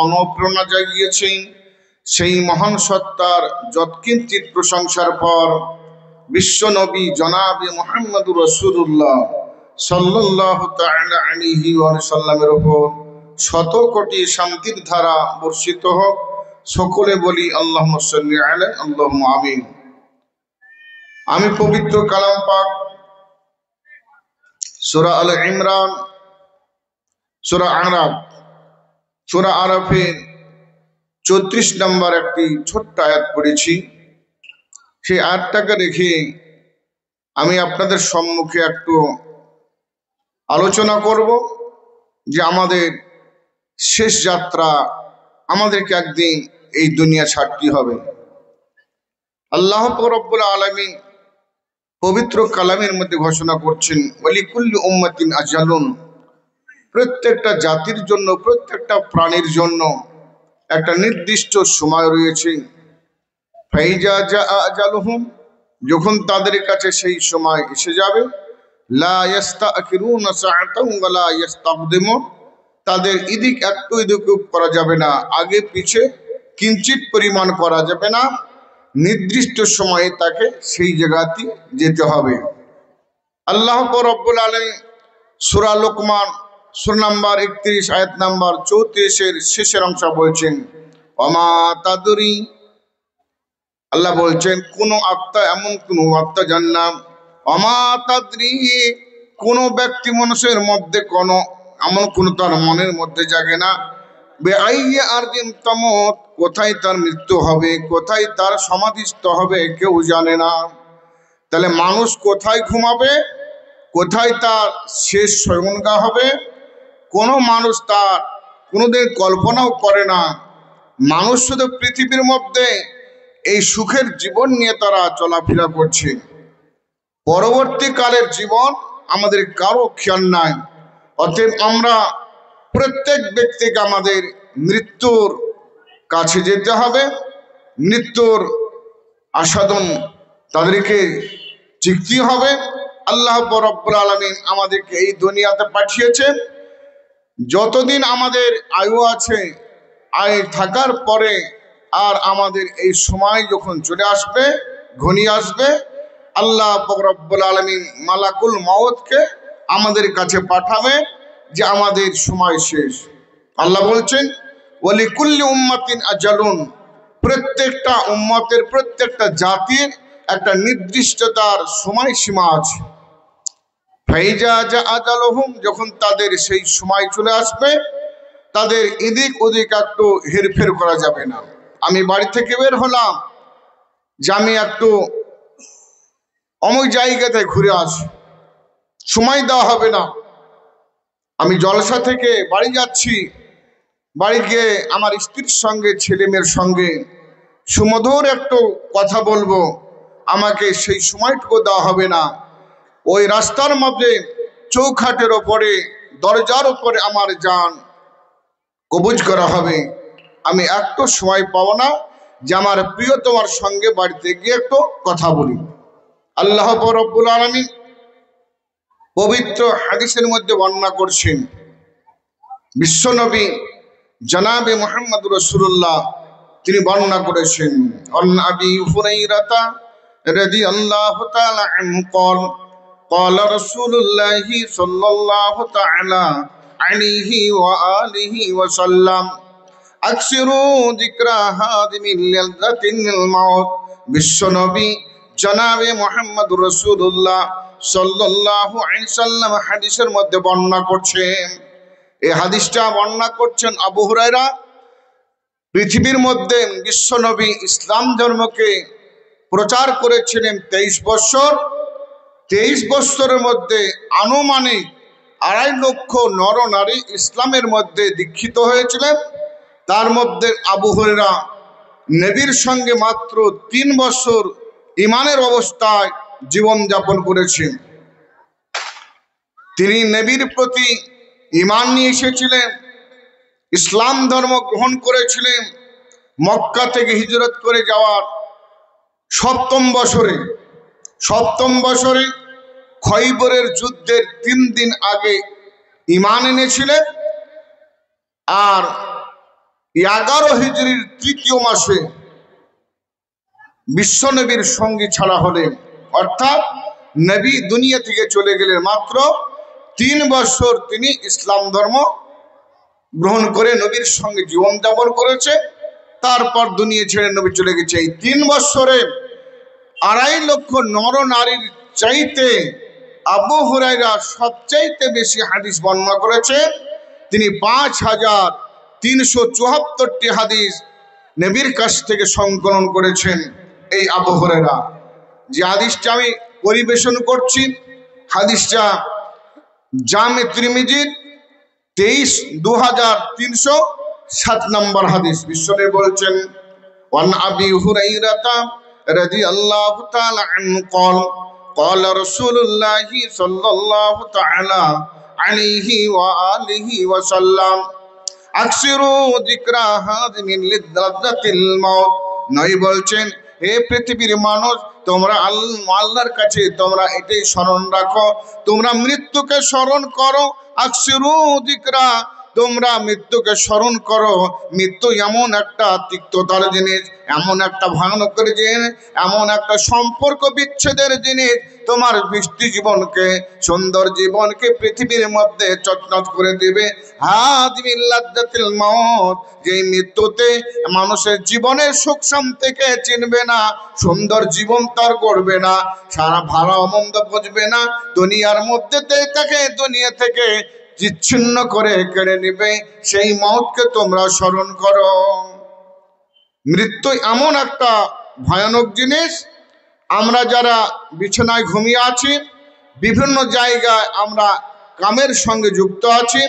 অনুপ্রেরণা জাগিয়েছেন সেই মহান সত্তার যৎকিঞ্চিত প্রশংসার পর বিশ্ব নবী জনাবে মুহাম্মদুর রাসূলুল্লাহ সাল্লাল্লাহু তাআলা আলাইহি ওয়া সাল্লামের উপর শত কোটি শান্তির ধারা বর্ষিত হোক। সকলে বলি আল্লাহুম্মা সাল্লি আলাইহি আল্লাহুম্মা আমিন। আমি পবিত্র কালাম পাক সূরা আল ইমরান, সূরা আরাফের 34 নম্বর একটি ছোট্ট আয়াত পড়েছি। সেই আয়াতটাকে রেখে আমি আপনাদের সম্মুখে একটু আলোচনা করব যে আমাদের শেষ যাত্রা, আমাদেরকে একদিন এই দুনিয়া ছাড়তে হবে। আল্লাহ রব্বুল আলামিন পবিত্র কালামের মধ্যে ঘোষণা করছেন, ওয়ালিকুল্লি উম্মাতিন আজালুন, প্রত্যেকটা জাতির জন্য, প্রত্যেকটা প্রাণীর জন্য একটা নির্দিষ্ট সময় রয়েছে। ফাইজা জাআ আজালুহুম, যখন তাদের কাছে সেই সময় এসে যাবে, লা ইস্তাখিরুনা সাআতান ওয়া লা ইস্তাকদিমুন, তাদের এদিক একটু এদিক করা যাবে না, আগে পিছে কিঞ্চিত পরিমাণ করা যাবে না। নির্দিষ্ট সময়ে তাকে সেই জায়গাতে যেতে হবে। আল্লাহ রব্বুল আলামিন সূরা লোকমান সূরা নাম্বার 31 আয়াত নাম্বার 34 শেষের অংশ বলছেন, ওয়ামা তাদরি, আল্লাহ বলছেন কোন আত্মা, এমন কোন আত্মা জানে না, ওয়ামা তাদরি, কোন ব্যক্তি মানুষের মধ্যে কোন এমন কোন তার মনের মধ্যে জাগে না, বেআইয়্যা আরদিন তামুত, কোথায় তার মৃত্যু হবে, কোথায় তার সমাধিস্থ হবে কেউ জানে না। তাহলে মানুষ কোথায় ঘুমাবে, কোথায় তার শেষ শয়নগা হবে, কোনো মানুষ তার কোনোদিন কল্পনাও করে না। মানুষ শুধু পৃথিবীর মধ্যে এই সুখের জীবন নিয়ে তারা চলাফেরা করছে। পরবর্তীকালের জীবন আমাদের কারো খেয়াল নাই। অতএব আমরা প্রত্যেক ব্যক্তিকে আমাদের মৃত্যুর কাছে যেতে হবে, মৃত্যুর আস্বাদন তাদেরকে শিখতে হবে। আল্লাহ রব্বুল আলামিন আমাদেরকে এই দুনিয়াতে পাঠিয়েছেন, যতদিন আমাদের আয়ু আছে, আয়ু থাকার পরে আর আমাদের এই সময় যখন চলে আসবে, ঘনিয়ে আসবে, আল্লাহ রব্বুল আলামিন মালাকুল মউতকে আমাদের কাছে পাঠাবে যে আমাদের সময় শেষ। আল্লাহ বলছেন, ওয়ালিকুল্লি উম্মাতিন আজালুন, প্রত্যেকটা উম্মতের, প্রত্যেকটা জাতির একটা নির্দিষ্ট তার সময়সীমা আছে। ফাইজা জাআ আজালুহুম, যখন তাদের সেই সময় চলে আসবে, তাদের এদিক ওদিক একটু হেরফের করা যাবে না। আমি বাড়ি থেকে বের হলাম যে আমি একটু অমুক জায়গাতে ঘুরে আসি, সময় দেওয়া হবে না। আমি জলসা থেকে বাড়ি যাচ্ছি, বাড়ি গিয়ে আমার স্ত্রীর সঙ্গে, ছেলে মেয়ের সঙ্গে সুমধুর একটু কথা বলবো, আমাকে সেই সময়টুকু দেওয়া হবে না। ওই রাস্তার মধ্যে চৌখাটের ওপরে, দরজার উপরে আমার জান কবজ করা হবে। আমি একটু সময় পাবো না যে আমার প্রিয় তোমার সঙ্গে বাড়িতে গিয়ে একটু কথা বলি। আল্লাহ রব্বুল আলামিন পবিত্র হাদিসের মধ্যে বর্ণনা করছেন, বিশ্বনবী জনাবে মুহাম্মদুর রাসূলুল্লাহ তিনি বর্ণনা করেছেন, আন আবি হুরায়রা রাদিয়াল্লাহু তাআলা আনহু قال قال رسول الله صلى الله تعالى عليه وآله وسلم أكثروا ذكر هادم لذة الموت। বিশ্বনবী জনাবে মুহাম্মদুর রাসূলুল্লাহ সাল্লাল্লাহু আলাইহি সাল্লাম হাদিসের মধ্যে বর্ণনা করছেন। এই হাদিসটা বর্ণনা করছেন আবু হুরায়রা। পৃথিবীর মধ্যে বিশ্বনবী ইসলাম ধর্মকে প্রচার করেছিলেন 23 বছর। 23 বছরের মধ্যে আনুমানিক 2.5 লক্ষ নর নারী ইসলামের মধ্যে দীক্ষিত হয়েছিলেন। তার মধ্যে আবু হুরায়রা নবীর সঙ্গে মাত্র 3 বছর ইমানের অবস্থায় জীবনযাপন করেছেন। তিনি নবীর প্রতি ইমান নিয়ে এসেছিলেন, ইসলাম ধর্ম গ্রহণ করেছিলেন। মক্কা থেকে হিজরত করে যাওয়ার 7ম বছরে খয়বরের যুদ্ধের 3 দিন আগে ইমান এনেছিলেন। আর 11 হিজরির তৃতীয় মাসে বিশ্বনবীর সঙ্গী ছাড়া হলেন, অর্থাৎ নবী দুনিয়া থেকে চলে গেলেন। মাত্র 3 বছর তিনি ইসলাম ধর্ম গ্রহণ করে নবীর সঙ্গে জীবনযাপন করেছে, তারপর দুনিয়া ছেড়ে নবী চলে গেছে। এই 3 বছরে 2.5 লক্ষ নর নারীর চাইতে আবু হুরায়রা সবচাইতে বেশি হাদিস বর্ণনা করেছেন। তিনি 5374টি হাদিস নবীর কাছ থেকে সংকলন করেছেন। এই আবু হুরায়রা, যে হাদিসটা আমি পরিবেশন করছি, হাদিসটা জামে তিরমিজির 23,2307 নম্বর হাদিস। বিশ্বনবী বলছেন, ওয়ান আবি হুরায়রা রাদিয়াল্লাহু তাআলা আনহু قال قال رسول الله صلى الله تعالى عليه وآله وسلم আকসিরু যিকরা হাযিমিন লিযাতিল মাউত। নবী বলছেন, হে পৃথিবীর মানুষ, তোমরা আল্লাহর কাছে তোমরা এটাই স্মরণ রাখো, তোমরা মৃত্যুকে স্মরণ করো। আকসিরু যিকরা, তোমরা মৃত্যুকে স্মরণ করো। মৃত্যু এমন একটা তিক্ততার জিনিস, এমন একটা ভয়ানকের জিনিস, এমন একটা সম্পর্ক বিচ্ছেদের জিনিস, তোমার বৃষ্টি জীবনকে, সুন্দর জীবনকে পৃথিবীর মধ্যে চটনট করে দেবে। হাযিমিল লাযযাতিল মাউত, যে মৃত্যুতে মানুষের জীবনের সুখ শান্তিকে চিনবে না, সুন্দর জীবন তার করবে না, সারা ভালো মন্দ বুঝবে না, দুনিয়ার মধ্যে তাকে দুনিয়া থেকে বিচ্ছিন্ন করে কেড়ে নেবে। সেই মওতকে তোমরা স্মরণ করো। মৃত্যু এমন একটা ভয়ানক জিনিস, আমরা যারা বিছানায় ঘুমিয়ে আছি, বিভিন্ন জায়গায় আমরা কামের সঙ্গে যুক্ত আছি,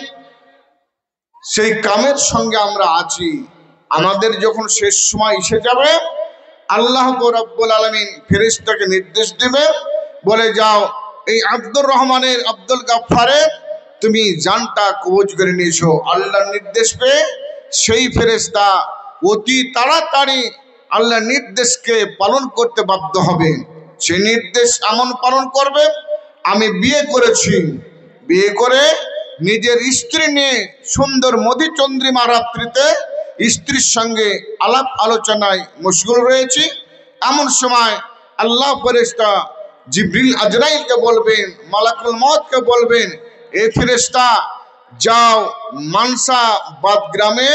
সেই কামের সঙ্গে আমরা আছি। আমাদের যখন শেষ সময় এসে যাবে, আল্লাহ রাব্বুল আলামিন ফেরেশতাকে নির্দেশ দিবে, বলে যাও এই আব্দুর রহমানের, আব্দুল গাফফারের তুমি জানটা কবজ করে নিয়েছো। আল্লাহর নির্দেশ পেয়ে সেই ফেরেশতা অতি তাড়াতাড়ি আল্লাহর নির্দেশকে পালন করতে বাধ্য হবে। সেই নির্দেশ এমন পালন করবে, আমি বিয়ে করেছি, বিয়ে করে নিজের স্ত্রী নিয়ে সুন্দর মধুচন্দ্রিমা রাত্রিতে স্ত্রীর সঙ্গে আলাপ আলোচনায় মশগুল রয়েছি। এমন সময় আল্লাহ ফেরেশতা জিবরিল আজরাইলকে বলবেন, মালাকুল মউতকে বলবেন, এ ফেরেশতা যাও মানসাবাদ গ্রামে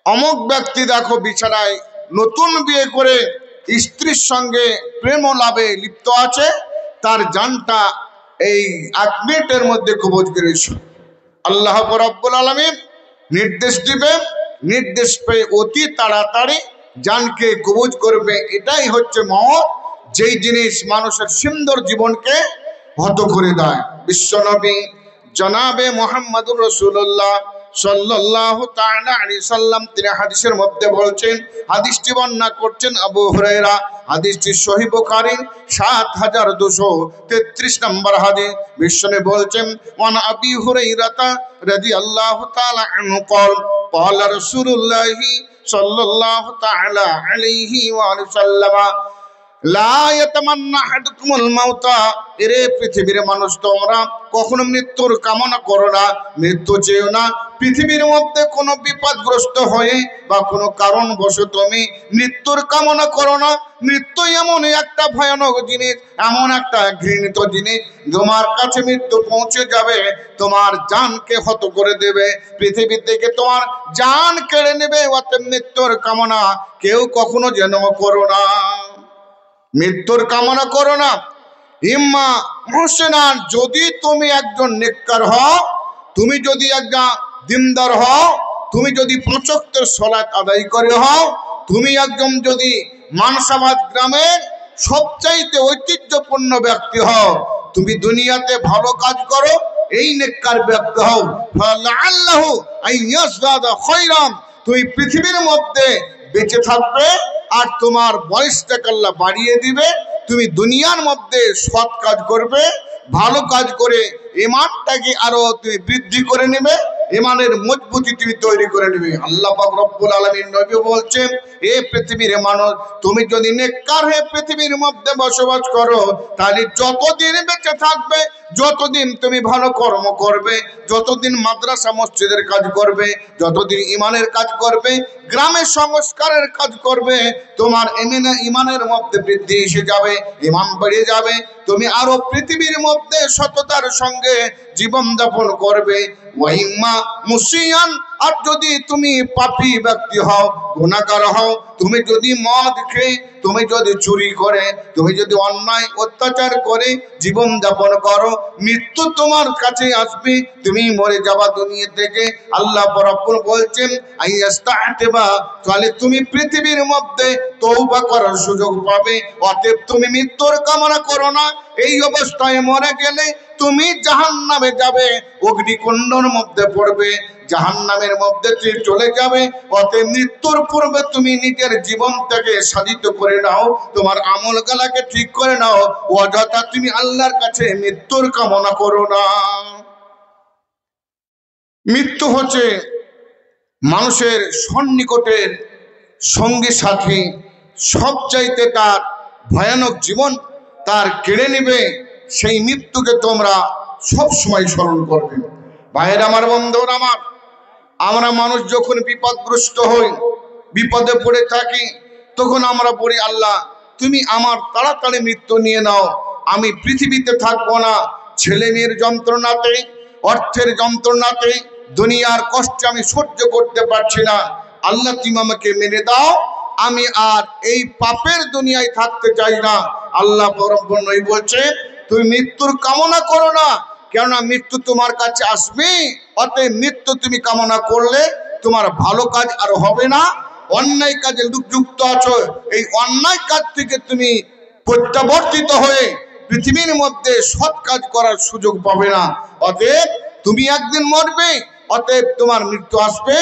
অমুক ব্যক্তি দেখো বিছানায় নতুন বিয়ে করে স্ত্রীর সঙ্গে প্রেম লাভে লিপ্ত আছে, তার জানটা এই 1 মিনিটের মধ্যে কবজ করেছে। আল্লাহ রাব্বুল আলামিন নির্দেশ দিবে, নির্দেশ পেয়ে অতি তাড়াতাড়ি জানকে কবজ করবে। এটাই হচ্ছে মওত, যেই জিনিস মানুষের সুন্দর জীবনকে হত করে দেয়। বিশ্বনবী জনাবে মুহাম্মদুর রাসূলুল্লাহ সাল্লাল্লাহু তাআলা আলাইহি সাল্লাম তিনি হাদিসের মধ্যে বলছেন, হাদিসটি বর্ণনা করছেন আবু হুরায়রা, হাদিসটি সহিহ বুখারী 7233 নম্বর হাদিস। বিশ্বনবী বলছেন, ওয়ান আবি হুরায়রা রাদিয়াল্লাহু তাআলা আনহু قال قال رسول الله صلى الله تعالى عليه وسلم লা ইয়াতামান্না আহাদুকুমুল মাউতা। এরে পৃথিবীর মানুষ, তোমরা কখনো মৃত্যুর কামনা করো না, মৃত্যু চেও না। পৃথিবীর মধ্যে কোনো বিপদগ্রস্ত হয়ে বা কোনো কারণবশত তুমি মৃত্যুর কামনা করো না। মৃত্যু এমন একটা ভয়ানক জিনিস, এমন একটা ঘৃণিত জিনিস, তোমার কাছে মৃত্যু পৌঁছে যাবে, তোমার জানকে হত করে দেবে, পৃথিবী থেকে তোমার জান কেড়ে নেবে। অতএব মৃত্যুর কামনা কেউ কখনো যেন করো না, মৃত্যুর কামনা করো না। ইম্মা মুহসিনান, যদি তুমি একজন নেককার হও, তুমি যদি একজন দিনদার হও, তুমি যদি 5 ওয়াক্তের সালাত আদায় করে হও, তুমি একজন যদি মানসাবাদ গ্রামের সবচাইতে ঐতিহ্যপূর্ণ ব্যক্তি হও, তুমি দুনিয়াতে ভালো কাজ করো, এই নেককার ব্যক্তি হও, ফালাল্লাহু আইয়াসদাদা খায়রান, তুমি পৃথিবীর মধ্যে বেঁচে থাকবে আর তোমার বয়সটাকে আল্লাহ বাড়িয়ে দিবে। তুমি দুনিয়ার মধ্যে সৎ কাজ করবে, ভালো কাজ করে ঈমানটাকে আরো তুমি বৃদ্ধি করে নেবে, ইমানের মজবুতি তুমি তৈরি করে নেবে। আল্লাহ পাক রব্বুল আলামিন নবী বলছেন, এ পৃথিবীর মানুষ, তুমি যদি নেককার হয়ে পৃথিবীর মধ্যে বসবাস করো, তাহলে যতদিন বেঁচে থাকবে, যতদিন তুমি ভালো কর্ম করবে, যতদিন মাদ্রাসা মসজিদের কাজ করবে, যতদিন ইমানের কাজ করবে, গ্রামের সংস্কারের কাজ করবে, তোমার ইমানের মধ্যে বৃদ্ধি এসে যাবে, ইমান বেড়ে যাবে, তুমি আরো পৃথিবীর মধ্যে সততার সঙ্গে জীবন যাপন করবে। ওয়াইম্মা মুসিয়ান, আর যদি তুমি পাপী ব্যক্তি হও, গুনাহগার হও, তুমি যদি মদ খেয়ে, তুমি যদি চুরি করে, তুমি যদি অন্যায় অত্যাচার করে জীবন যাপন করো, মৃত্যু তোমার কাছে আসবে, তুমি মরে যাবা দুনিয়া থেকে। আল্লাহ রাব্বুল বলছেন আইয়াস্তাতিবা, তাহলে তুমি পৃথিবীর মধ্যে তওবা করার সুযোগ পাবে। অতএব তুমি মৃত্যুর কামনা করো না। এই অবস্থায় মরে গেলে তুমি জাহান্নামে যাবে, অগ্নিকুণ্ডের মধ্যে পড়বে, জাহান্নামের মধ্যে তুমি চলে যাবে। অতএব মৃত্যুর পূর্বে তুমি নিজের জীবনটাকে সাধিত করে নাও, তোমার আমলগুলোকে ঠিক করে নাও, অযথা তুমি আল্লাহর কাছে মৃত্যুর কামনা করো না। মৃত্যু হচ্ছে মানুষের সন্নিকটের সঙ্গী সাথী, সবচাইতে তার ভয়ানক জীবন তার কেড়ে নেবে। সেই মৃত্যুকে তোমরা সব সময় স্মরণ করবে। ভাইয়ের আমার, বন্ধুরা আমার, আমরা মানুষ যখন বিপদগ্রস্ত হই, বিপদে পড়ে থাকি, তখন আমরা বলি, আল্লাহ তুমি আমার তাড়াতাড়ি মৃত্যু নিয়ে নাও, আমি পৃথিবীতে থাকবো না। ছেলে মেয়ের যন্ত্রণাতে, অর্থের যন্ত্রণাতে, দুনিয়ার কষ্টে আমি সহ্য করতে পারছি না, আল্লাহ তুমি আমাকে মেরে দাও, আমি আর এই পাপের দুনিয়ায় থাকতে চাই না। আল্লাহ রাব্বুল নবী বলছে, তুমি মৃত্যুর কামনা করো না, কেননা মৃত্যু তোমার কাছে আসবে। অতএব মৃত্যু তুমি কামনা করলে তোমার ভালো কাজ আর হবে না, অন্যায় কাজে যুক্ত আছো, এই অন্যায় কাজ থেকে তুমি প্রত্যাবর্তিত হয়ে পৃথিবীর মধ্যে সৎ কাজ করার সুযোগ পাবে না। অতএব তুমি একদিন মরবে, অতএব তোমার মৃত্যু আসবে,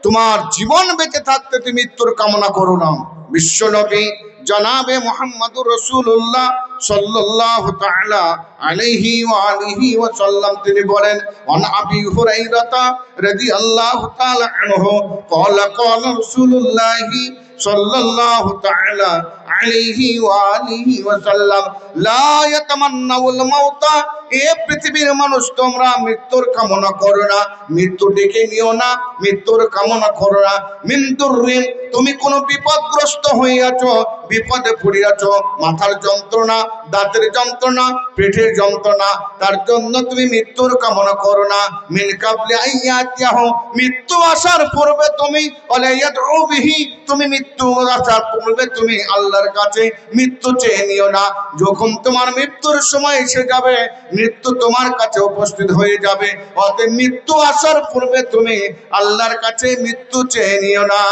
তোমার জীবন বেঁচে থাকতে তুমি মৃত্যুর কামনা করো না। বিশ্বনবী জনাবে মুহাম্মদুর রাসূলুল্লাহ সাল্লাল্লাহু তাআলা আলাইহি ওয়া আলিহি ওয়া সাল্লাম তিনি বলেন, আন আবি হুরায়রা রাদিয়াল্লাহু তাআলা আনহু ক্বালা ক্বালা রাসূলুল্লাহি সাল্লাল্লাহু তাআলা আলাইহি ওয়া আলিহি ওয়া সাল্লাম, লা ইয়াতামান্নাউল মাউতা, এ পৃথিবীর মানুষ তোমরা মৃত্যুর কামনা করো না, মৃত্যু ডেকে নিও না, মৃত্যুর কামনা করো না। মিন দুররিন, তুমি কোনো বিপদগ্রস্ত হয়ে আছো, বিপদে পড়ে আছো, মাথার যন্ত্রণা, দাঁতের যন্ত্রণা, পেটের যন্ত্রণা, তার জন্য তুমি মৃত্যুর কামনা করো না। মিন কাবলি আইয়াতিয়াহু, মৃত্যু আসার পূর্বে তুমি ওয়ালাইয়াদউ বিহি, তুমি মৃত্যু আসার পূর্বে তুমি আল্লাহর কাছে মৃত্যু চেয়ে নিও না। যখন তোমার মৃত্যুর সময় এসে যাবে, মৃত্যু তোমার কাছে উপস্থিত হয়ে যাবে, অতএব মৃত্যু আসার পূর্বে তুমি আল্লাহর কাছে মৃত্যু চেয়ে নিও না।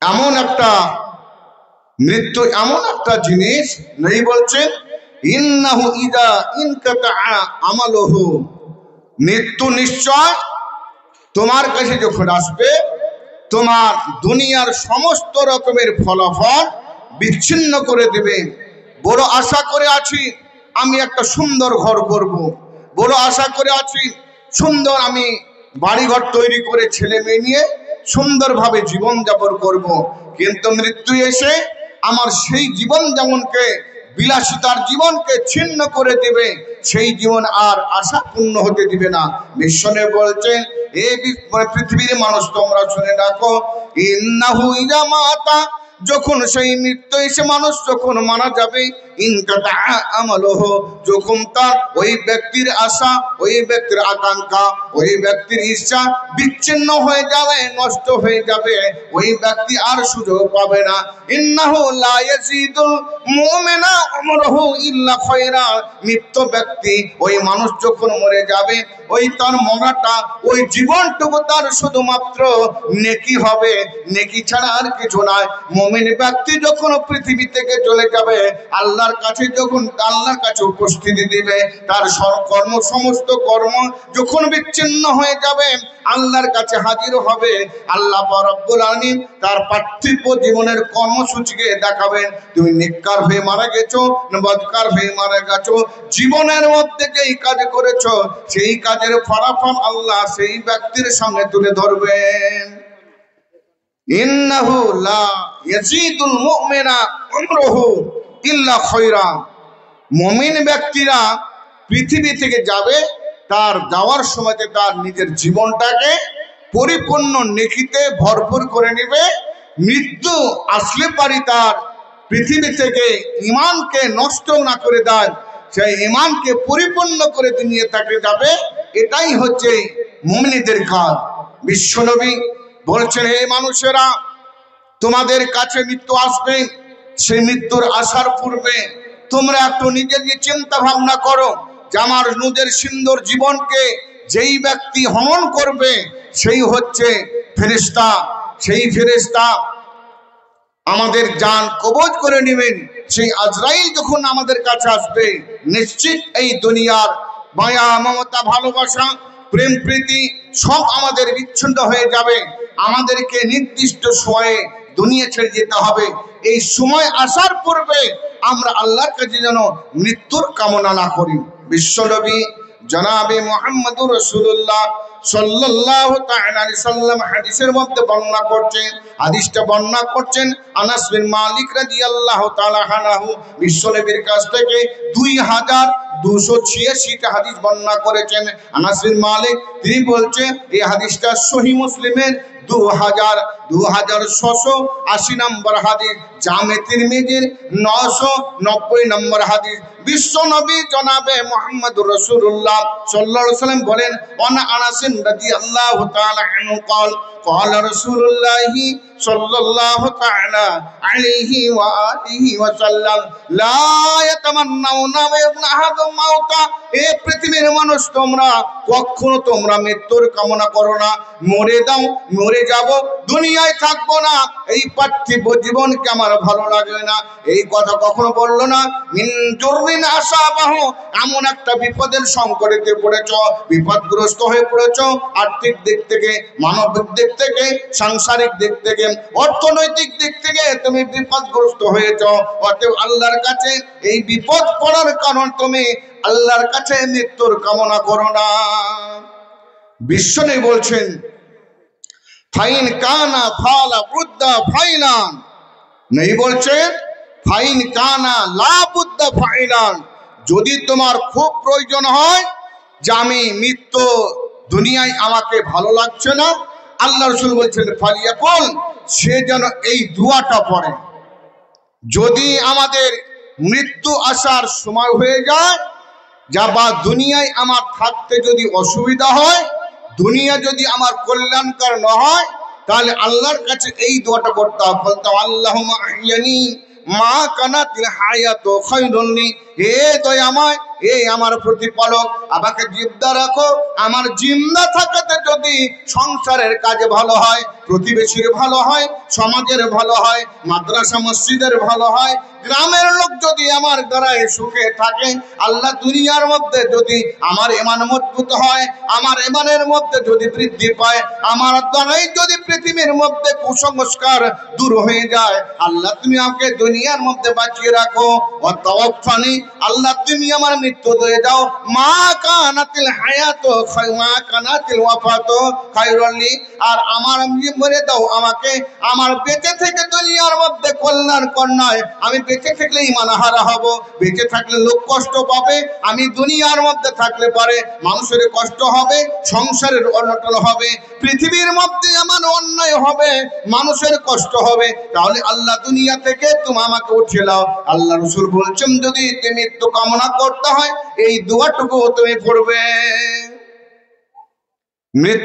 এমন একটা মৃত্যু, এমন একটা জিনিস নবী বলছেন, ইন্নাহু ইদা ইনকাতা আমালুহু, মৃত্যু নিশ্চয় তোমার কাছে যখন আসবে, তোমার দুনিয়ার সমস্ত রকমের ফলাফল বিচ্ছিন্ন করে দেবে। বড় আশা করে আছি আমি একটা সুন্দর ঘর করব, বড় আশা করে আছি সুন্দর আমি বাড়িঘর তৈরি করে ছেলে মেয়ে নিয়ে সুন্দরভাবে জীবন যাপন করব, কিন্তু মৃত্যু এসে আমার সেই জীবন যেমনকে বিলাসিতার জীবনকে ছিন্ন করে দেবে, সেই জীবন আর আশা পূর্ণ হতে দিবে না। বিশ্বনবী বলছেন, এই পৃথিবীর মানুষ তোমরা শুনে রাখো, ইন্নাহু ইযা মাতা, যখন সেই মৃত্যু এসে মানুষ যখন মারা যাবে, ইনকাতা আমালুহু, যখন তার ওই ব্যক্তির আশা, ওই ব্যক্তির আকাঙ্ক্ষা, ওই ব্যক্তির ইচ্ছা বিচ্ছিন্ন হয়ে যাবে, নষ্ট হয়ে যাবে, ওই ব্যক্তি আর সুযোগ পাবে না। ইন্নাহু লা ইয়াজিদুল মুমিনা আমরুহু ইল্লা খায়রা, মৃত ব্যক্তি, ওই মানুষ যখন মরে যাবে, ওই তার মরাটা, ওই জীবনটুকু তার শুধুমাত্র নেকি হবে, নেকি ছাড়া আর কিছু নয়। মুমিন ব্যক্তি যখন পৃথিবী থেকে চলে যাবে, আল্লাহ আল্লাহর কাছে যখন আল্লাহর কাছে উপস্থিতি দিবে, তার সমস্ত কর্ম যখন বিচ্ছিন্ন হয়ে যাবে, আল্লাহর কাছে হাজির হবে, আল্লাহ রব্বুল আলামিন তার পার্থিব জীবনের কর্মসূচিকে দেখাবেন, তুমি নেককার হয়ে মারা গেছো না বদকার হয়ে মারা গেছো। জীবনের মধ্যে যেই কাজ করেছো সেই কাজের ফলাফল আল্লাহ সেই ব্যক্তির সামনে তুলে ধরবেন। ইন্নাহু লা ইয়াজিদুল মুমিনা উমরুহু ইল্লা খায়রা। মুমিন ব্যক্তিরা পৃথিবী থেকে যাবে, তার যাওয়ার সময়তে তার নিজের জীবনটাকে পরিপূর্ণ নেকিতে ভরপুর করে নেবে। মৃত্যু আসলে পারি তার পৃথিবী থেকে ঈমানকে নষ্ট না করে দেয়, সেই ঈমানকে পরিপূর্ণ করে দুনিয়া থেকে যাবে। এটাই হচ্ছে মুমিনদের কাজ। বিশ্বনবী বলছেন, হে মানুষেরা, তোমাদের কাছে মৃত্যু আসবে, সেই মৃত্যুর আসার পূর্বে তোমরা একটু নিজেকে চিন্তা ভাবনা করো যে আমার নিজের সুন্দর জীবনকে যেই ব্যক্তি হনন করবে সেই হচ্ছে ফেরেশতা। সেই ফেরেশতা আমাদের জান কবজ করে নেবেন। সেই আজরাইল যখন আমাদের কাছে আসবে, নিশ্চিত এই দুনিয়ার মায়া মমতা ভালোবাসা প্রেম প্রীতি সব আমাদের বিচ্ছিন্ন হয়ে যাবে। আমাদেরকে নির্দিষ্ট সময়ে দুনিয়া ছেড়ে যেতে হবে। এই সময় আসার পূর্বে আমরা আল্লাহর কাছে যেন মৃত্যুর কামনা না করি। বিশ্বনবী জনাবে মুহাম্মদুর রাসূলুল্লাহ সাল্লাল্লাহু তাআলা আলাইহি সাল্লাম হাদিসের মধ্যে বর্ণনা করছেন, হাদিসটা বর্ণনা করছেন আনাস বিন মালিক রাদিয়াল্লাহু তাআলা আনহু। বিশ্বনবীর কাছ থেকে 2286টা হাদিস বর্ণনা করেছেন আনাস বিন মালিক। তিনি বলছেন এই হাদিসটা সহিহ মুসলিমের 2680 নম্বর হাদিস, জামে তিরমিজির 990 নম্বর হাদিস। বিশ্বনবী জনাবে মুহাম্মদুর রাসূলুল্লাহ সাল্লাল্লাহু আলাইহি ওয়াসাল্লাম বলেন, ওয়ানা আনাস রাদিয়াল্লাহু তাআলা আনহু قال قال رسول الله صلى الله تعالى عليه وآله وسلم لا يتمنون أحد الموت। এ পৃথিবীর মানুষ, তোমরা কখনো তোমরা মৃত্যুর কামনা করো না। মরে দাও, মরে যাব, দুনিয়ায় থাকবো না, এই পার্থিব জীবনকে আমার ভালো লাগে না, এই কথা কখনো বললো না। মিন জুররিন আসাবাহু, এমন একটা বিপদের সংকটেতে পড়েছো, বিপদগ্রস্ত হয়ে পড়েছো, আর্থিক দিক থেকে, মানবিক দিক থেকে, সাংসারিক দিক থেকে, অর্থনৈতিক দিক থেকে তুমি বিপদগ্রস্ত হয়েছো। অতএব আল্লাহর কাছে এই বিপদ পড়ার কারণ তুমি আল্লাহর কাছে মৃত্যুর কামনা করো না। বিশ্বনবী বলছেন, ফাইন কানা ফালা বুদ্দা ফাইলান, নেই বলছেন ফাইন কানা লা বুদ্দা ফাইলান। যদি তোমার খুব প্রয়োজন হয় যে আমি মৃত্যু দুনিয়ায় আমাকে ভালো লাগছে না, আল্লাহ রাসূল বলছেন ফালিয়াকুল, সে যেন এই দোয়াটা পড়ে। যদি আমাদের মৃত্যু আসার সময় হয়ে যায়, যা বা দুনিয়ায় আমার থাকতে যদি অসুবিধা হয়, দুনিয়া যদি আমার কল্যাণকর না হয়, তাহলে আল্লাহর কাছে এই দোয়াটা করতে হবে। বলতে আল্লাহুম্মা আহইয়ানি মা কানাতিল হায়াতু খায়রুন লি। হে দয়াময়, এই আমার প্রতিপালক, আমাকে জিন্দা রাখো। আমার জিন্দা থাকাতে যদি সংসারের কাজে ভালো হয়, প্রতিবেশীর ভালো হয়, সমাজের ভালো হয়, মাদ্রাসা মসজিদের ভালো হয়, গ্রামের লোক যদি আমার দ্বারায় সুখে থাকে, আল্লাহ দুনিয়ার মধ্যে যদি আমার ঈমান মজবুত হয়, আমার ঈমানের মধ্যে যদি বৃদ্ধি পায়, আমার দ্বারাই যদি পৃথিবীর মধ্যে কুসংস্কার দূর হয়ে যায়, আল্লাহ তুমি আমাকে দুনিয়ার মধ্যে বাঁচিয়ে রাখো। ওয়া তাওয়াফানি, আল্লাহ তুমি আমার মৃত্যু দিয়ে দাও। মা কানাতিল হায়াতু মা কানাতিল ওয়াফাতু খায়রুন লি, আর আমার মরে দাও আমাকে, আমার বেঁচে থেকে দুনিয়ার মধ্যে কল্যাণকর নয়। আমি বেঁচে থাকলে ঈমানহারা হব, বেঁচে থাকলে লোক কষ্ট পাবে, আমি দুনিয়ার মধ্যে থাকলে পারে মানুষের কষ্ট হবে, সংসারের অনটন হবে, পৃথিবীর মধ্যে আমার অন্যায় হবে, মানুষের কষ্ট হবে, তাহলে আল্লাহ দুনিয়া থেকে তুমি আমাকে উঠিয়ে দাও। আল্লাহ রাসূল বলছেন, যদি তুমি মৃত্যু কামনা করতে হয় এই দোয়াটুকু তুমি পড়বে। মৃত্যু